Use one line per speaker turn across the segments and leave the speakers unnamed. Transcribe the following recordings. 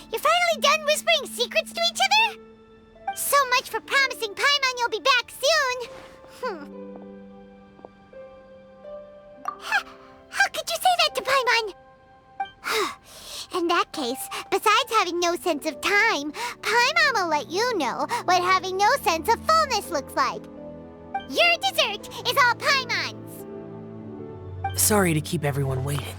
You're finally done whispering secrets to each other? So much for promising Paimon you'll be back soon. How could you say that to Paimon? In that case, besides having no sense of time, Paimon will let you know what having no sense of fullness looks like. Your dessert is all Paimon's.
Sorry to keep everyone waiting.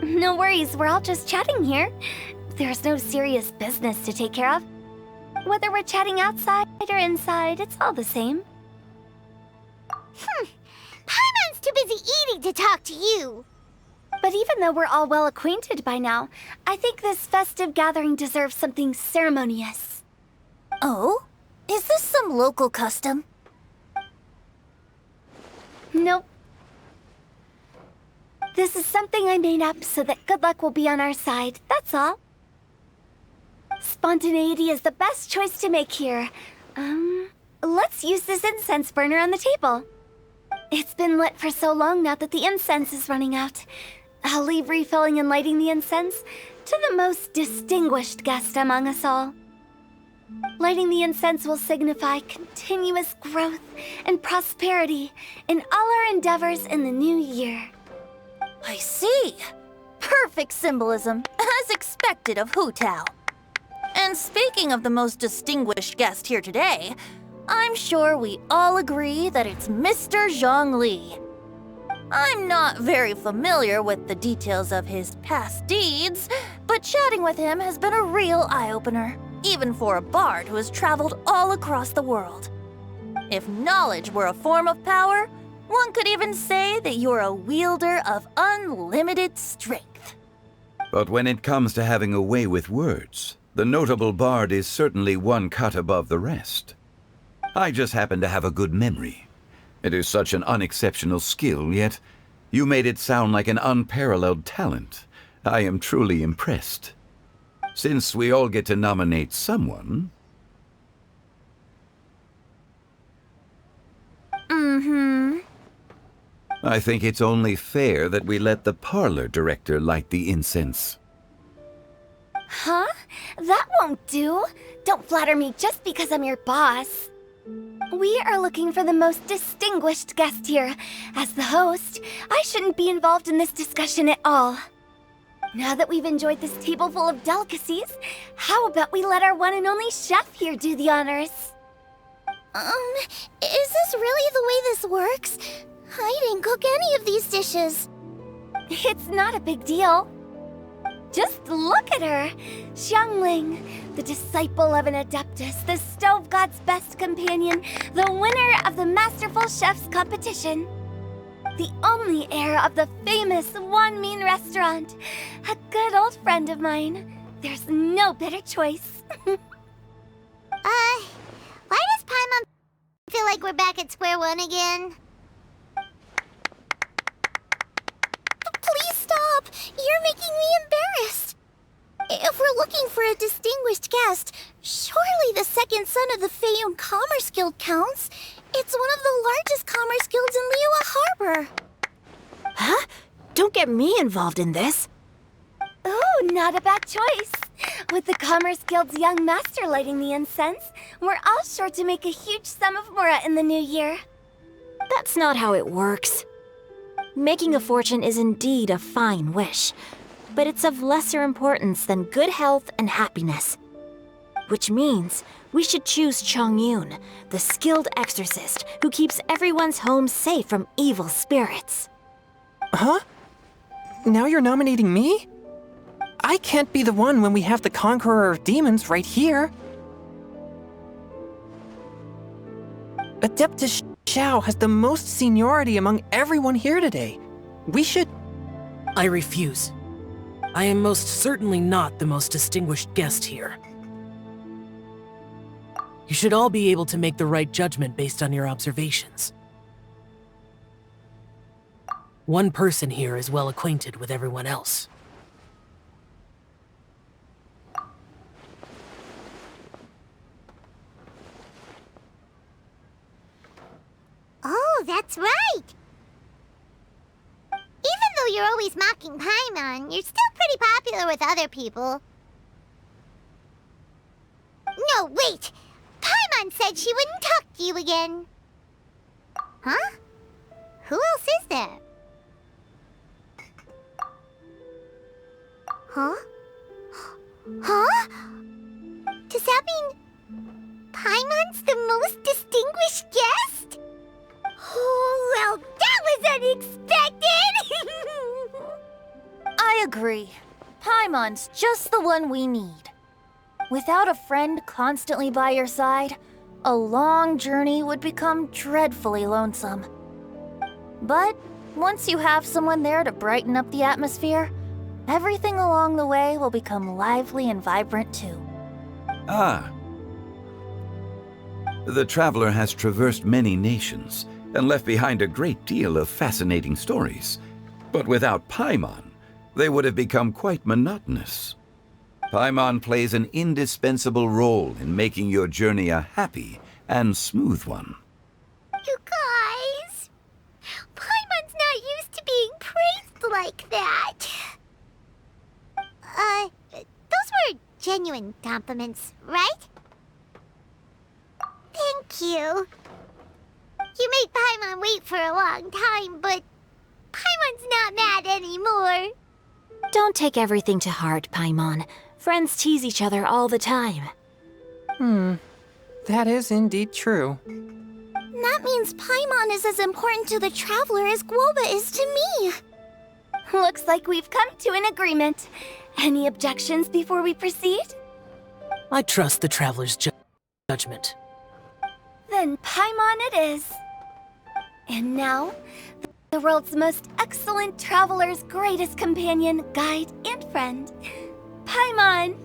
No worries, we're all just chatting here. There's no serious business to take care of. Whether we're chatting outside or inside, it's all the same.
Paimon's too busy eating to talk to you.
But even though we're all well acquainted by now, I think this festive gathering deserves something ceremonious.
Oh? Is this some local custom?
Nope. This is something I made up so that good luck will be on our side, that's all. Spontaneity is the best choice to make here. Let's use this incense burner on the table. It's been lit for so long now that the incense is running out. I'll leave refilling and lighting the incense to the most distinguished guest among us all. Lighting the incense will signify continuous growth and prosperity in all our endeavors in the new year.
I see. Perfect symbolism, as expected of Hu Tao. And speaking of the most distinguished guest here today, I'm sure we all agree that it's Mr. Zhongli. I'm not very familiar with the details of his past deeds, but chatting with him has been a real eye-opener, even for a bard who has traveled all across the world. If knowledge were a form of power, one could even say that you're a wielder of unlimited strength.
But when it comes to having a way with words, the notable bard is certainly one cut above the rest. I just happen to have a good memory. It is such an unexceptional skill, yet you made it sound like an unparalleled talent. I am truly impressed. Since we all get to nominate someone... I think it's only fair that we let the parlor director light the incense.
Huh? That won't do. Don't flatter me just because I'm your boss. We are looking for the most distinguished guest here. As the host, I shouldn't be involved in this discussion at all. Now that we've enjoyed this table full of delicacies, how about we let our one and only chef here do the honors?
Is this really the way this works? I didn't cook any of these dishes.
It's not a big deal. Just look at her! Xiangling, the disciple of an adeptus, the stove god's best companion, the winner of the Masterful Chef's competition. The only heir of the famous One Mean restaurant. A good old friend of mine. There's no better choice.
Why does Paimon feel like we're back at square one again? Please stop! You're making me embarrassed. If we're looking for a distinguished guest, surely the second son of the Feiyun Commerce Guild counts. It's one of the largest commerce guilds in Liyue Harbor.
Huh? Don't get me involved in this.
Ooh, not a bad choice. With the Commerce Guild's young master lighting the incense, we're all sure to make a huge sum of mora in the new year.
That's not how it works. Making a fortune is indeed a fine wish, but it's of lesser importance than good health and happiness. Which means we should choose Chongyun, the skilled exorcist who keeps everyone's home safe from evil spirits.
Huh? Now you're nominating me? I can't be the one when we have the Conqueror of Demons right here. Adeptus Xiao has the most seniority among everyone here today. We should...
I refuse. I am most certainly not the most distinguished guest here. You should all be able to make the right judgment based on your observations. One person here is well acquainted with everyone else.
Oh, that's right! Even though you're always mocking Paimon, you're still pretty popular with other people. No, wait! Paimon said she wouldn't talk to you again. Huh? Who else is there? Huh? Huh? Does that mean Paimon's the most distinguished guest? Oh, well, that was unexpected!
I agree. Paimon's just the one we need. Without a friend constantly by your side, a long journey would become dreadfully lonesome. But once you have someone there to brighten up the atmosphere, everything along the way will become lively and vibrant too.
Ah. The traveler has traversed many nations and left behind a great deal of fascinating stories. But without Paimon, they would have become quite monotonous. Paimon plays an indispensable role in making your journey a happy and smooth one.
You guys, Paimon's not used to being praised like that. Those were genuine compliments, right? Thank you. You made Paimon wait for a long time, but Paimon's not mad anymore.
Don't take everything to heart, Paimon. Friends tease each other all the time.
That is indeed true.
That means Paimon is as important to the traveler as Guoba is to me. Looks like we've come to an agreement. Any objections before we proceed?
I trust the traveler's judgment.
Then Paimon it is. And now, the world's most excellent traveler's greatest companion, guide, and friend, Paimon,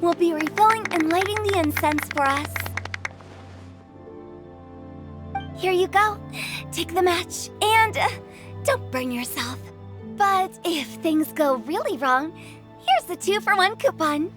will be refilling and lighting the incense for us. Here you go. Take the match, and don't burn yourself. But if things go really wrong, here's the 2-for-1 coupon.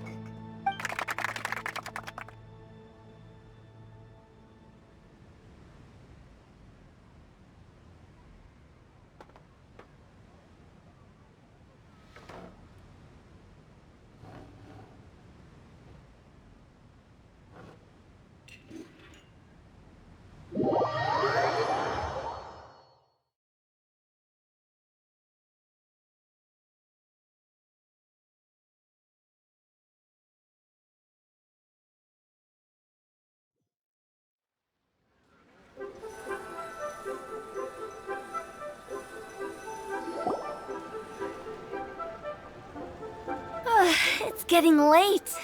It's getting late.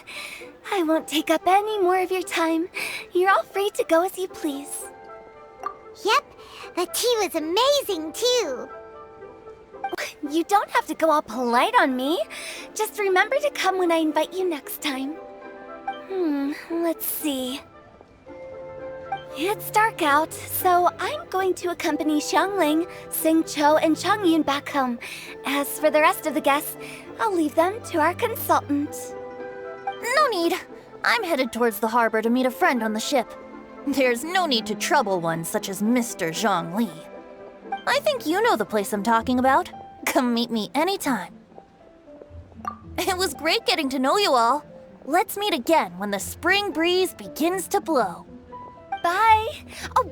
I won't take up any more of your time. You're all free to go as you please.
Yep, the tea was amazing too.
You don't have to go all polite on me. Just remember to come when I invite you next time. Let's see. It's dark out, so I'm going to accompany Xiangling, Xingqiu, and Changyun back home. As for the rest of the guests, I'll leave them to our consultant.
No need. I'm headed towards the harbor to meet a friend on the ship. There's no need to trouble one such as Mr. Zhongli. I think you know the place I'm talking about. Come meet me anytime. It was great getting to know you all. Let's meet again when the spring breeze begins to blow.
Bye. Oh,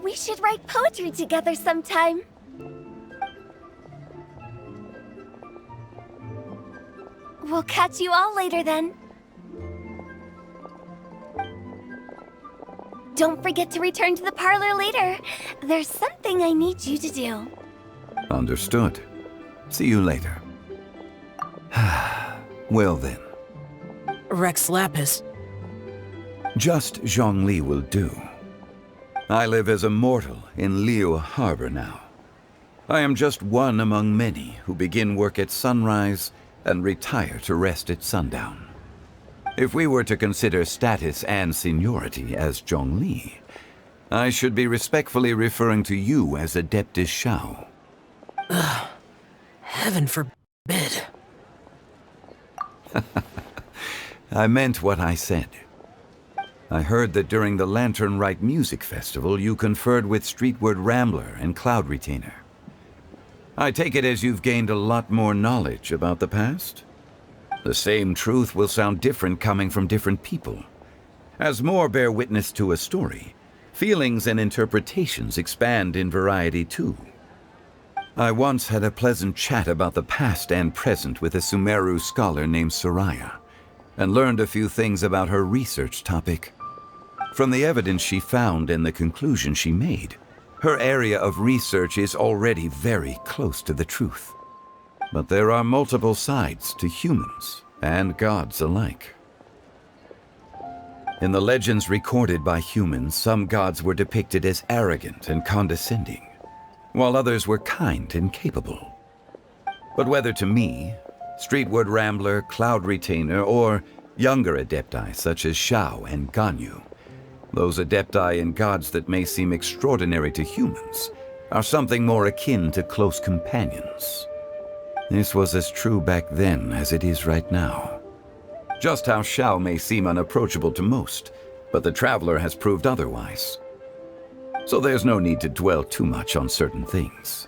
we should write poetry together sometime. We'll catch you all later then. Don't forget to return to the parlor later. There's something I need you to do.
Understood. See you later. Well then.
Rex Lapis.
Just Zhongli will do. I live as a mortal in Liu Harbor now. I am just one among many who begin work at sunrise and retire to rest at sundown. If we were to consider status and seniority as Zhongli, I should be respectfully referring to you as Adeptus Xiao.
Heaven forbid.
I meant what I said. I heard that during the Lantern Rite Music Festival, you conferred with Streetward Rambler and Cloud Retainer. I take it as you've gained a lot more knowledge about the past? The same truth will sound different coming from different people. As more bear witness to a story, feelings and interpretations expand in variety too. I once had a pleasant chat about the past and present with a Sumeru scholar named Soraya, and learned a few things about her research topic. From the evidence she found and the conclusion she made, her area of research is already very close to the truth. But there are multiple sides to humans and gods alike. In the legends recorded by humans, some gods were depicted as arrogant and condescending, while others were kind and capable. But whether to me, Streetward Rambler, Cloud Retainer, or younger adepti such as Xiao and Ganyu, those adepti and gods that may seem extraordinary to humans are something more akin to close companions. This was as true back then as it is right now. Just how Xiao may seem unapproachable to most, but the Traveler has proved otherwise. So there's no need to dwell too much on certain things.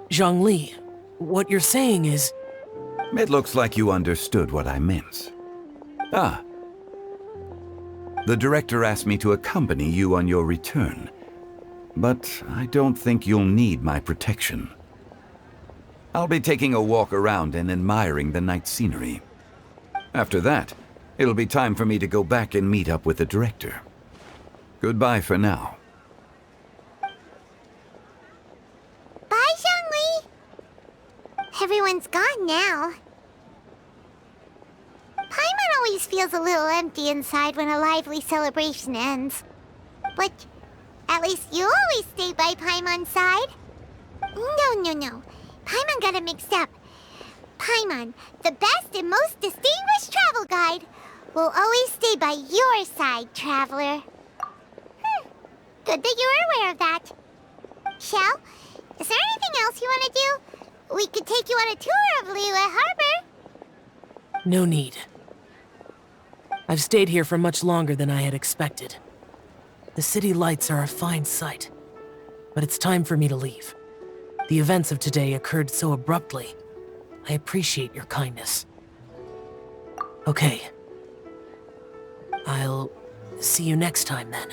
Zhongli, what you're saying is...
It looks like you understood what I meant. Ah. The director asked me to accompany you on your return, but I don't think you'll need my protection. I'll be taking a walk around and admiring the night scenery. After that, it'll be time for me to go back and meet up with the director. Goodbye for now.
Bye, Zhongli! Everyone's gone now. Paimon always feels a little empty inside when a lively celebration ends. But at least you always stay by Paimon's side. No. Paimon got it mixed up. Paimon, the best and most distinguished travel guide, will always stay by your side, Traveler. Good that you're aware of that. Xiao, is there anything else you want to do? We could take you on a tour of Liyue Harbor.
No need. I've stayed here for much longer than I had expected. The city lights are a fine sight, but it's time for me to leave. The events of today occurred so abruptly. I appreciate your kindness. Okay. I'll see you next time then.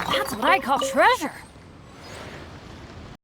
That's what I call treasure.